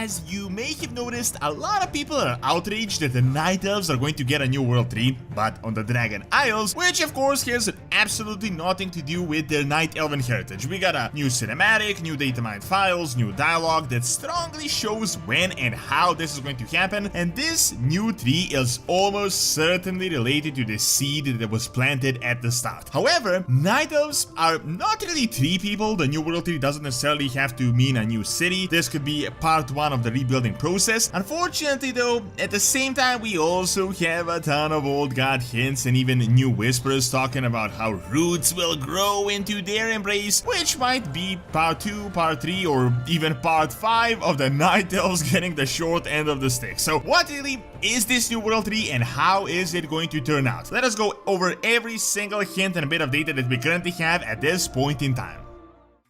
as you may have noticed, a lot of people are outraged that the Night Elves are going to get a new World 3, but on the Dragon Isles, which of course has absolutely nothing to do with their Night Elven heritage. We got a new cinematic, new data mined files, new dialogue that strongly shows when and how this is going to happen, and this new tree is almost certainly related to the seed that was planted at the start. However, Night Elves are not really tree people. The new World 3 doesn't necessarily have to mean a new city. This could be part 1 of the rebuilding process. Unfortunately though, at the same time we also have a ton of old god hints and even new whispers talking about how roots will grow into their embrace, which might be part 2, part 3, or even part 5 of the Night Elves getting the short end of the stick. So what really is this new World 3 and how is it going to turn out? Let us go over every single hint and bit of data that we currently have at this point in time.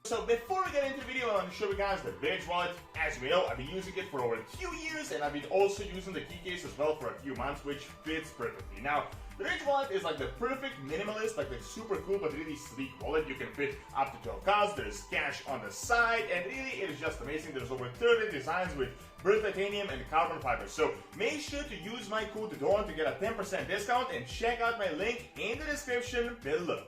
So before we get into the video, I want to show you guys the Bridge Wallet. As you know, I've been using it for over 2 years, and I've been also using the key case as well for a few months, which fits perfectly. Now, the Bridge Wallet is like the perfect minimalist, like the super cool but really sleek wallet. You can fit up to 12 cards, there's cash on the side, and really it is just amazing. There's over 30 designs with burnt titanium and carbon fiber. So make sure to use my code DORN to get a 10% discount, and check out my link in the description below.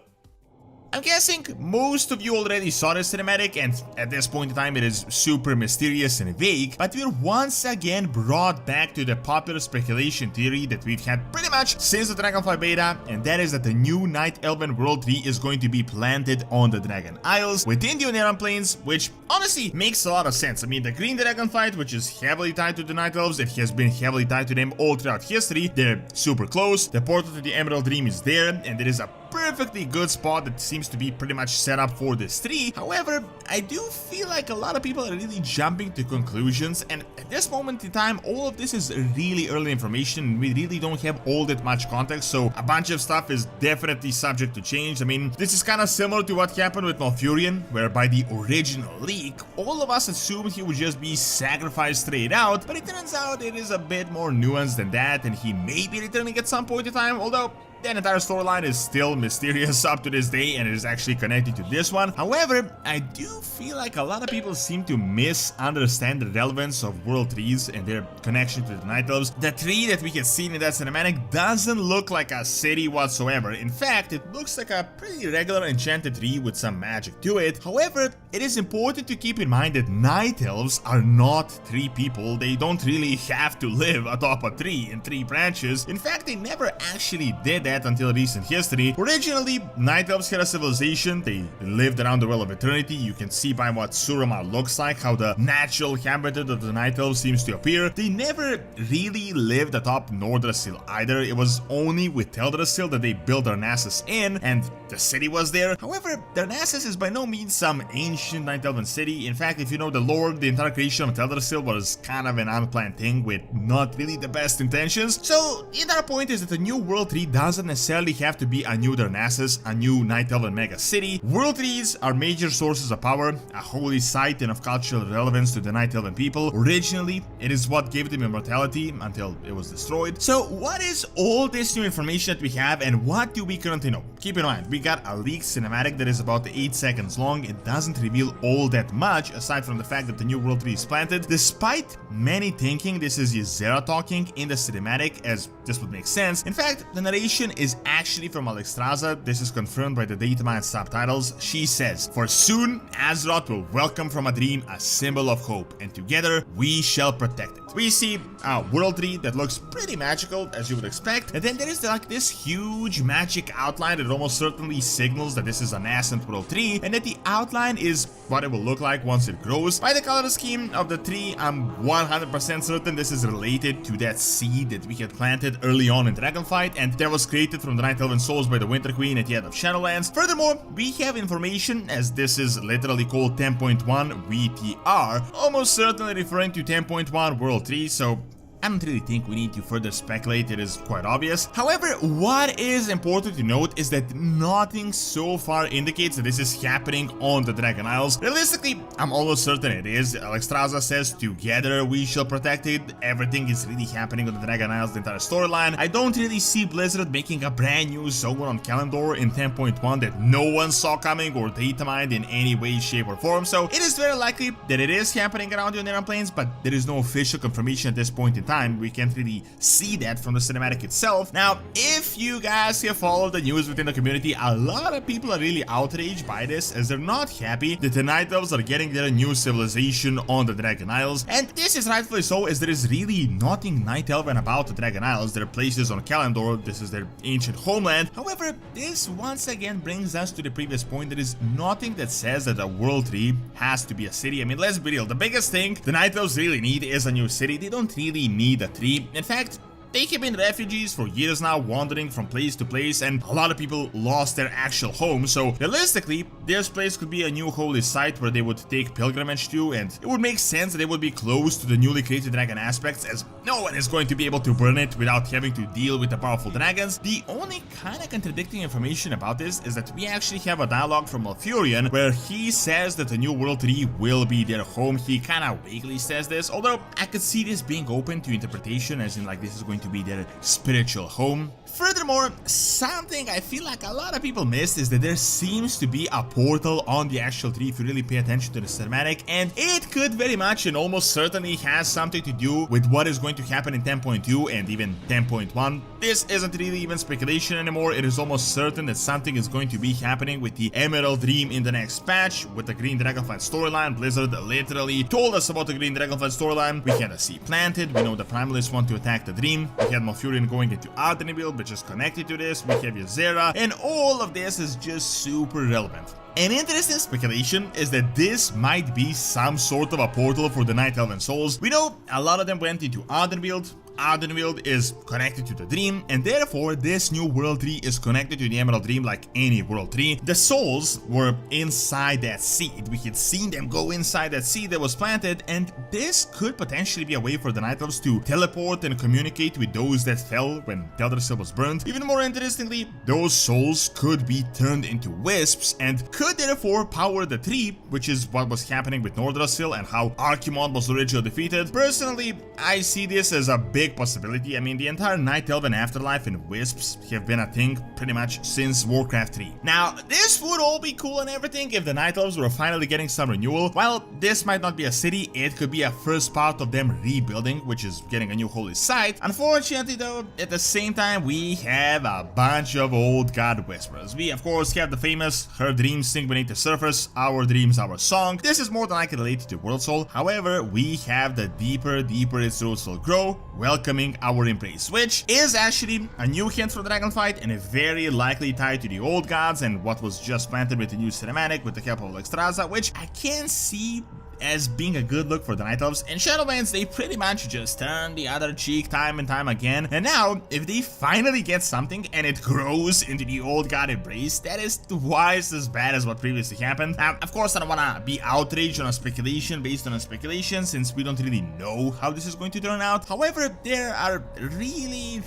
I'm guessing most of you already saw the cinematic, and at this point in time it is super mysterious and vague, but we're once again brought back to the popular speculation theory that we've had pretty much since the Dragonflight beta, and that is that the new Night Elven World 3 is going to be planted on the Dragon Isles within the Oneran Plains, which honestly makes a lot of sense. I mean, the Green Dragonflight, which is heavily tied to the Night Elves, it has been heavily tied to them all throughout history. They're super close, the portal to the Emerald Dream is there, and there is a perfectly good spot that seems to be pretty much set up for this tree. However, I do feel like a lot of people are really jumping to conclusions, and at this moment in time all of this is really early information. We really don't have all that much context, so a bunch of stuff is definitely subject to change. I mean, this is kind of similar to what happened with Malfurion, where by the original leak all of us assumed he would just be sacrificed straight out, but it turns out it is a bit more nuanced than that, and he may be returning at some point in time, although the entire storyline is still mysterious up to this day, and it is actually connected to this one. However, I do feel like a lot of people seem to misunderstand the relevance of World 3s and their connection to the Night Elves. The tree that we had seen in that cinematic doesn't look like a city whatsoever. In fact, it looks like a pretty regular enchanted tree with some magic to it. However, it is important to keep in mind that Night Elves are not tree people. They don't really have to live atop a tree in 3 branches. In fact, they never actually did that until recent history. Originally, Night Elves had a civilization. They lived around the Well of Eternity. You can see by what Suramar looks like how the natural habitat of the Night Elves seems to appear. They never really lived atop Nordrassil either. It was only with Teldrassil that they built Darnassus in, and the city was there. However, Darnassus is by no means some ancient Night Elven city. In fact, if you know the lore, the entire creation of Teldrassil was kind of an unplanned thing with not really the best intentions. So, the entire point is that the new World 3 doesn't necessarily have to be a new Darnassus, a new Night Elven mega city. World 3s are major sources of power, a holy site and of cultural relevance to the Night Elven people. Originally, it is what gave them immortality until it was destroyed. So what is all this new information that we have, and what do we currently know? Keep in mind, we got a leaked cinematic that is about 8 seconds long. It doesn't reveal all that much aside from the fact that the new World 3 is planted, despite many thinking this is Ysera talking in the cinematic, as this would make sense. In fact, the narration is actually from Alexstrasza. This is confirmed by the datamine subtitles. She says, "For soon Azeroth will welcome from a dream a symbol of hope, and together we shall protect it." We see a World 3 that looks pretty magical, as you would expect, and then there is like this huge magic outline that almost certainly signals that this is a nascent World 3, and that the outline is what it will look like once it grows. By the color scheme of the tree, I'm 100% certain this is related to that seed that we had planted early on in Dragonflight, and that was created from the Night Elven souls by the Winter Queen at the end of Shadowlands. Furthermore, we have information, as this is literally called 10.1 VTR, almost certainly referring to 10.1 World 3, so I don't really think we need to further speculate, it is quite obvious. However, what is important to note is that nothing so far indicates that this is happening on the Dragon Isles. Realistically, I'm almost certain it is. Alexstrasza says together we shall protect it. Everything is really happening on the Dragon Isles, the entire storyline. I don't really see Blizzard making a brand new zone on Kalimdor in 10.1 that no one saw coming or data mined in any way, shape or form, so it is very likely that it is happening around the Oneirn Plains, but there is no official confirmation at this point in time. We can't really see that from the cinematic itself. Now, if you guys have followed the news within the community, a lot of people are really outraged by this, as they're not happy that the Night Elves are getting their new civilization on the Dragon Isles, and this is rightfully so, as there is really nothing Night Elven about the Dragon Isles. There are places on Kalimdor, this is their ancient homeland. However, this once again brings us to the previous point. There is nothing that says that a World 3 has to be a city. I mean, let's be real, the biggest thing the Night Elves really need is a new city. They don't really need a 3. In fact, they have been refugees for years now, wandering from place to place, and a lot of people lost their actual home, so realistically, this place could be a new holy site where they would take pilgrimage to, and it would make sense that they would be close to the newly created dragon aspects, as no one is going to be able to burn it without having to deal with the powerful dragons. The only kinda contradicting information about this is that we actually have a dialogue from Malfurion where he says that the new World 3 will be their home. He kinda vaguely says this, although I could see this being open to interpretation, as in like this is going to be their spiritual home. Furthermore, something I feel like a lot of people missed is that there seems to be a portal on the actual tree if you really pay attention to the cinematic, and it could very much and almost certainly has something to do with what is going to happen in 10.2 and even 10.1. This isn't really even speculation anymore. It is almost certain that something is going to be happening with the Emerald Dream in the next patch. With the Green Dragonflight storyline, Blizzard literally told us about the Green Dragonflight storyline. We had a seed planted, we know the Primalists want to attack the Dream, we had Malfurion going into Ardenville, which is connected to this, we have Ysera, and all of this is just super relevant. An interesting speculation is that this might be some sort of a portal for the Night Elven souls. We know a lot of them went into Ardenville. Ardenville is connected to the Dream, and therefore this new World 3 is connected to the Emerald Dream like any World 3. The souls were inside that seed. We had seen them go inside that seed that was planted, and this could potentially be a way for the Night Elves to teleport and communicate with those that fell when Teldrassil was burned. Even more interestingly, those souls could be turned into wisps and could therefore power the tree, which is what was happening with Nordrassil and how Archimonde was originally defeated. Personally, I see this as a big possibility. I mean, the entire Night Elven afterlife and wisps have been a thing pretty much since Warcraft 3. Now, this would all be cool and everything if the Night Elves were finally getting some renewal. While this might not be a city, it could be a first part of them rebuilding, which is getting a new holy site. Unfortunately though, at the same time, we have a bunch of old god whisperers. We of course have the famous "Her dreams sing beneath the surface, our dreams our song." This is more than likely related to World Soul. However, we have the deeper its roots will grow, welcoming our embrace, which is actually a new hint from Dragonflight and a very likely tied to the old gods and what was just planted with the new cinematic with the help of Alexstrasza, which I can see as being a good look for the Night Elves. In Shadowlands, they pretty much just turn the other cheek time and time again, and now, if they finally get something and it grows into the old god embrace, that is twice as bad as what previously happened. Now, of course, I don't wanna be outraged on a speculation based on a speculation, since we don't really know how this is going to turn out. However, there are really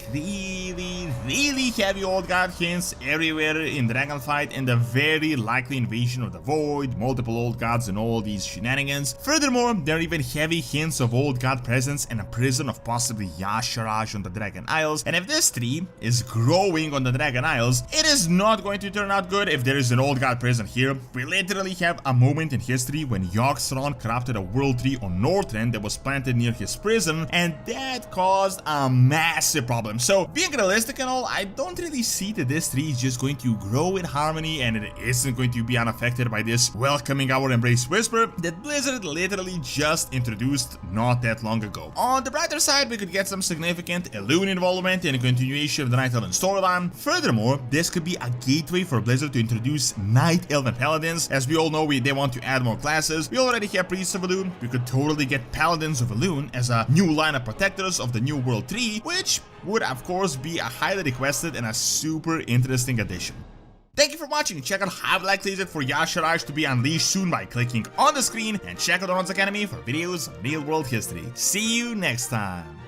heavy old god hints everywhere in Dragonflight, and the very likely invasion of the Void, multiple old gods, and all these shenanigans. Furthermore, there are even heavy hints of old god presence and a prison of possibly Y'Shaarj on the Dragon Isles, and if this tree is growing on the Dragon Isles, it is not going to turn out good if there is an old god prison here. We literally have a moment in history when Yogg-Saron corrupted a World 3 on Northrend that was planted near his prison, and that caused a massive problem. So, being realistic and all, I don't really see that this tree is just going to grow in harmony and it isn't going to be unaffected by this welcoming our embrace whisper that Blizzard literally just introduced not that long ago. On the brighter side, we could get some significant Elune involvement and a continuation of the Night Elven storyline. Furthermore, this could be a gateway for Blizzard to introduce Night Elven Paladins. As we all know, they want to add more classes. We already have Priests of Elune. We could totally get Paladins of Elune as a new line of protectors of the new World 3, which would of course be a highly requested and a super interesting addition. Thank you for watching. Check out how likely is it for Y'Shaarj to be unleashed soon by clicking on the screen, and check out Orion's Academy for videos on real world history. See you next time.